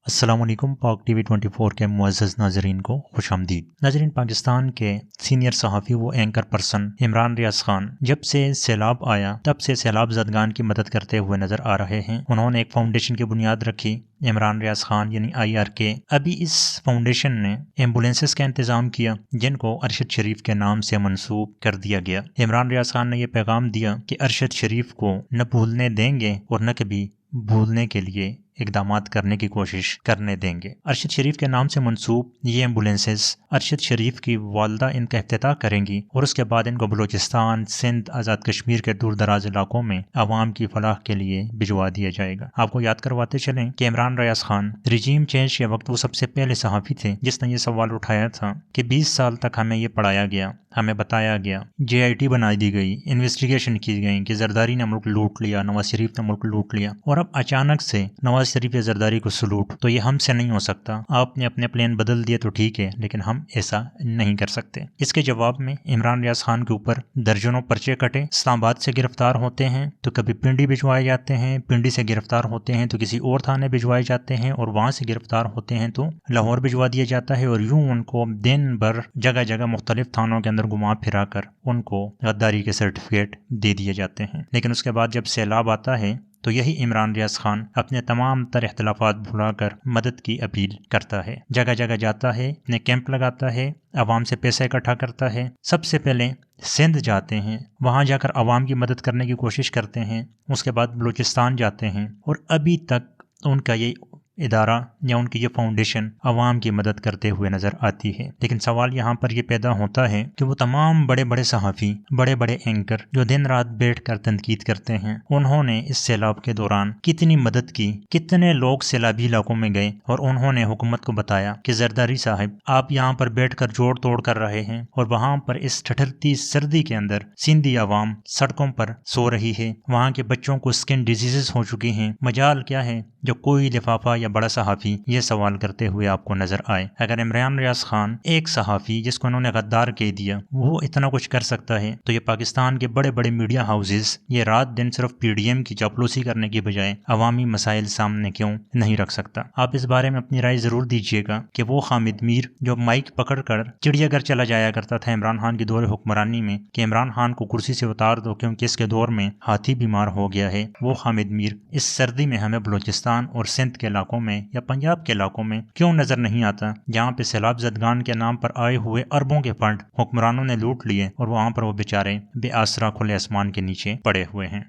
अस्सलाम वालेकुम। पाक टीवी 24 के मुअज़्ज़ज़ नाज़रीन को खुश आमदीद। नाज़रीन, पाकिस्तान के सीनियर सहाफ़ी व एंकर पर्सन इमरान रियाज़ खान जब से सैलाब आया तब से सैलाब ज़दगान की मदद करते हुए नज़र आ रहे हैं। उन्होंने एक फाउंडेशन की बुनियाद रखी, इमरान रियाज़ खान यानी IRK। अभी इस फाउंडेशन ने एम्बुलेंसेस का इंतज़ाम किया जिनको अरशद शरीफ के नाम से मंसूब कर दिया गया। इमरान रियाज़ खान ने यह पैगाम दिया कि अरशद शरीफ को न भूलने देंगे और न कभी भूलने के लिए इक़दामात करने की कोशिश करने देंगे। अरशद शरीफ के नाम से मंसूब ये एम्बुलेंसेस अरशद शरीफ की वालदा इनका इफ्तिताह करेंगी और उसके बाद इनको बलूचिस्तान, सिंध, आज़ाद कश्मीर के दूर दराज इलाकों में आवाम की फलाह के लिए भिजवा दिया जाएगा। आपको याद करवाते चलें कि इमरान रियाज़ खान रिजीम चेंज के वक्त वो सबसे पहले सहाफ़ी थे जिसने ये सवाल उठाया था कि 20 साल तक हमें ये पढ़ाया गया, हमें बताया गया, JIT बना दी गई, इन्वेस्टिगेशन की गई कि जरदारी ने मुल्क लूट लिया, नवाज शरीफ ने मुल्क लूट लिया, और अब अचानक से नवाज शरीफ या जरदारी को सलूट। तो ये हमसे नहीं हो सकता। आपने अपने प्लान बदल दिए तो ठीक है, लेकिन हम ऐसा नहीं कर सकते। इसके जवाब में इमरान रियाज़ खान के ऊपर दर्जनों पर्चे कटे। इस्लामाबाद से गिरफ्तार होते हैं तो कभी पिंडी भिजवाए जाते हैं, पिंडी से गिरफ्तार होते हैं तो किसी और थाने भिजवाए जाते हैं, और वहां से गिरफ्तार होते हैं तो लाहौर भिजवा दिया जाता है। और यूं उनको दिन भर जगह जगह मुख्तलिफ थानों के अंदर घुमा फिरा कर उनको गद्दारी के सर्टिफिकेट दे दिए जाते हैं। लेकिन उसके बाद जब सैलाब आता है तो यही इमरान रियाज़ खान अपने तमाम तर इख्तलाफात भुलाकर मदद की अपील करता है, जगह जगह जाता है, अपने कैंप लगाता है, आवाम से पैसा इकट्ठा करता है। सबसे पहले सिंध जाते हैं, वहाँ जाकर आवाम की मदद करने की कोशिश करते हैं। उसके बाद बलूचिस्तान जाते हैं और अभी तक उनका ये इदारा या उनकी ये फाउंडेशन आवाम की मदद करते हुए नज़र आती है। लेकिन सवाल यहाँ पर ये पैदा होता है कि वो तमाम बड़े बड़े सहाफ़ी, बड़े बड़े एंकर जो दिन रात बैठ कर तनकीद करते हैं, उन्होंने इस सैलाब के दौरान कितनी मदद की, कितने लोग सैलाबी इलाकों में गए और उन्होंने हुकूमत को बताया कि जरदारी साहब आप यहाँ पर बैठ कर जोड़ तोड़ कर रहे हैं और वहाँ पर इस ठठरती सर्दी के अंदर सिंधी आवाम सड़कों पर सो रही है, वहाँ के बच्चों को स्किन डिजीजेस हो चुकी हैं। मजाल क्या है जो कोई लिफाफा या बड़ा सहाफ़ी ये सवाल करते हुए आपको नजर आए। अगर इमरान रियाज़ खान एक सहाफ़ी जिसको उन्होंने गद्दार कह दिया वो इतना कुछ कर सकता है, तो ये पाकिस्तान के बड़े बड़े मीडिया हाउसेस ये रात दिन सिर्फ PDM की चापलूसी करने की बजाय अवामी मसाइल सामने क्यों नहीं रख सकता। आप इस बारे में अपनी राय ज़रूर दीजिएगा कि वो हामिद मीर जो माइक पकड़ कर चिड़ियाघर चला जाया करता था इमरान खान की दौरे हुक्मरानी में कि इमरान खान को कुर्सी से उतार दो क्योंकि इसके दौर में हाथी बीमार हो गया है, वो हामिद मीर इस सर्दी में हमें बलूचिस्तान और सिंध के इलाकों में या पंजाब के इलाकों में क्यों नजर नहीं आता, जहाँ पे सैलाब ज़दगान के नाम पर आए हुए अरबों के फंड हुक्मरानों ने लूट लिए और वहाँ पर वो बेचारे बेआसरा खुले आसमान के नीचे पड़े हुए हैं।